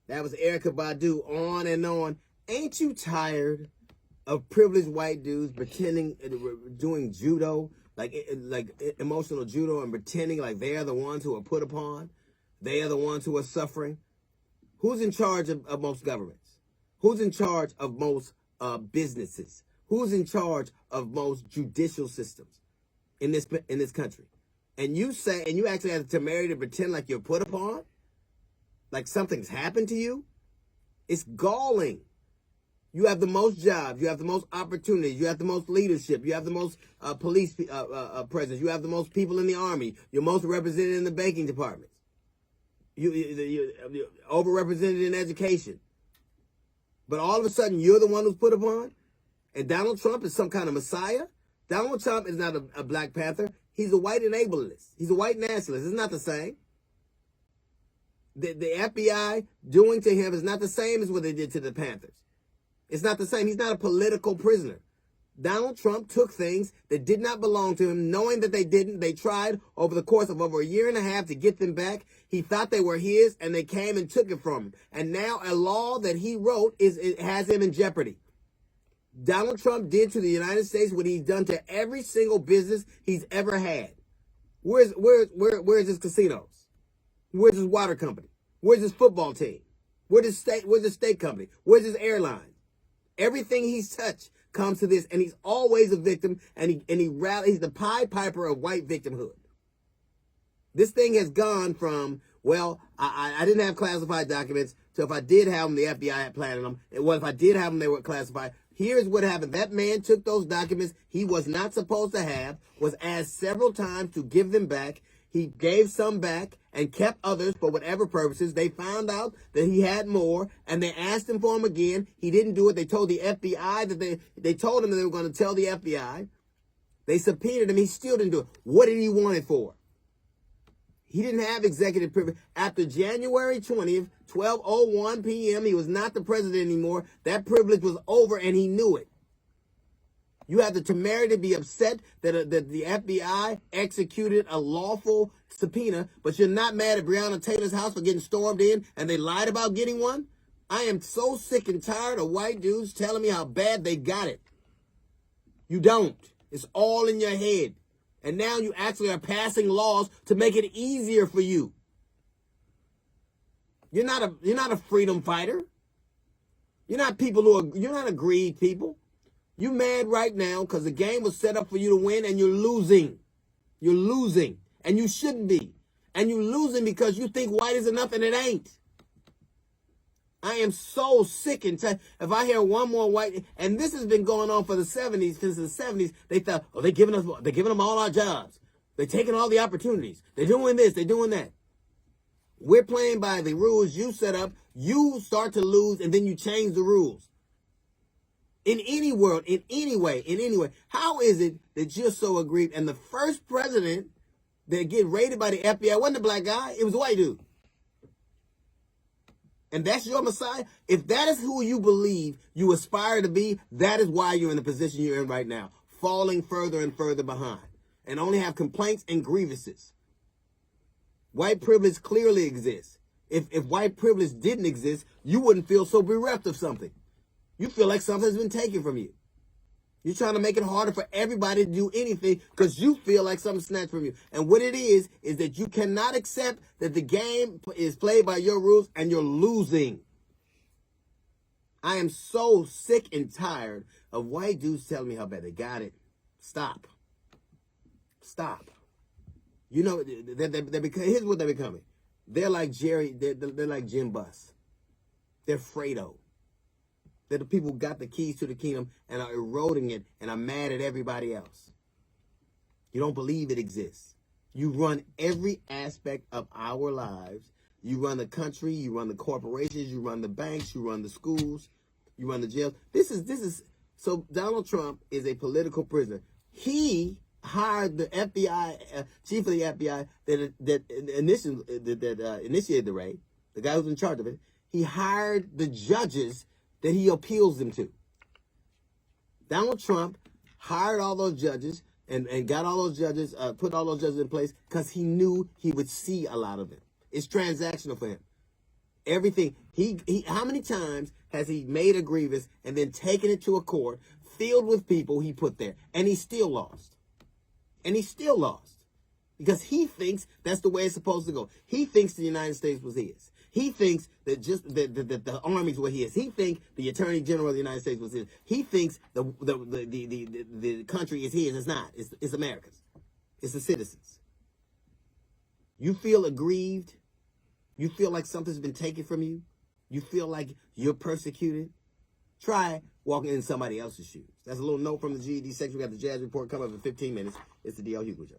That was Erykah Badu, on and on. Ain't you tired of privileged white dudes pretending, doing judo, like emotional judo, and pretending like they are the ones who are put upon? They are the ones who are suffering. Who's in charge of most governments? Who's in charge of most businesses? Who's in charge of most judicial systems in this country? And you actually have to marry to pretend like you're put upon, like something's happened to you. It's galling. You have the most jobs. You have the most opportunities. You have the most leadership. You have the most police presence. You have the most people in the army. You're most represented in the banking departments. You're overrepresented in education. But all of a sudden, you're the one who's put upon? And Donald Trump is some kind of messiah? Donald Trump is not a Black Panther. He's a white enablerist. He's a white nationalist. It's not the same. The FBI doing to him is not the same as what they did to the Panthers. It's not the same. He's not a political prisoner. Donald Trump took things that did not belong to him, knowing that they didn't. They tried over the course of over a year and a half to get them back. He thought they were his, and they came and took it from him. And now a law that he wrote has him in jeopardy. Donald Trump did to the United States what he's done to every single business he's ever had. Where's his casinos? Where's his water company? Where's his football team? Where's his state company? Where's his airline? Everything he's touched comes to this, and he's always a victim, and he's the Pied Piper of white victimhood. This thing has gone from, well, I didn't have classified documents, so if I did have them, the FBI had planted them. Well, if I did have them, they were classified. Here's what happened. That man took those documents he was not supposed to have, was asked several times to give them back. He gave some back and kept others for whatever purposes. They found out that he had more, and they asked him for them again. He didn't do it. They told the FBI that they told him that they were going to tell the FBI. They subpoenaed him. He still didn't do it. What did he want it for? He didn't have executive privilege. After January 20th, 12:01 p.m., he was not the president anymore. That privilege was over, and he knew it. You have the temerity to be upset that the FBI executed a lawful subpoena, but you're not mad at Breonna Taylor's house for getting stormed in and they lied about getting one? I am so sick and tired of white dudes telling me how bad they got it. You don't. It's all in your head. And now you actually are passing laws to make it easier for you. You're not a freedom fighter. You're not a greed people. You mad right now because the game was set up for you to win, and you're losing. You're losing, and you shouldn't be. And you're losing because you think white is enough, and it ain't. I am so sick and tired. If I hear one more white, and this has been going on for the 70s, since the 70s, they thought, oh, they're giving them all our jobs. They're taking all the opportunities. They're doing this, they're doing that. We're playing by the rules you set up. You start to lose, and then you change the rules. In any world, in any way, how is it that you're so aggrieved? And the first president that get raided by the FBI wasn't a black guy, it was a white dude. And that's your messiah? If that is who you believe you aspire to be, that is why you're in the position you're in right now, falling further and further behind, and only have complaints and grievances. White privilege clearly exists. If white privilege didn't exist, you wouldn't feel so bereft of something. You feel like something's been taken from you. You're trying to make it harder for everybody to do anything because you feel like something's snatched from you. And what it is that you cannot accept that the game is played by your rules and you're losing. I am so sick and tired of white dudes telling me how bad they got it. Stop. Stop. You know, here's what they're becoming. They're like they're like Jim Buss. They're Fredo. They're the people who got the keys to the kingdom and are eroding it and are mad at everybody else. You don't believe it exists. You run every aspect of our lives. You run the country, you run the corporations, you run the banks, you run the schools, you run the jails. So Donald Trump is a political prisoner. He hired the FBI, chief of the FBI that initiated the raid, the guy who's in charge of it. He hired the judges that he appeals them to. Donald Trump hired all those judges and got all those judges, put all those judges in place because he knew he would see a lot of it. It's transactional for him. Everything. How many times has he made a grievance and then taken it to a court filled with people he put there, and he still lost? And he still lost because he thinks that's the way it's supposed to go. He thinks the United States was his. He thinks that that the army's what he is. He thinks the Attorney General of the United States was his. He thinks the country is his. It's not. It's America's. It's the citizens. You feel aggrieved. You feel like something's been taken from you. You feel like you're persecuted. Try walking in somebody else's shoes. That's a little note from the GED section. We got the Jazz Report coming up in 15 minutes. It's the D.L. Hughley Show.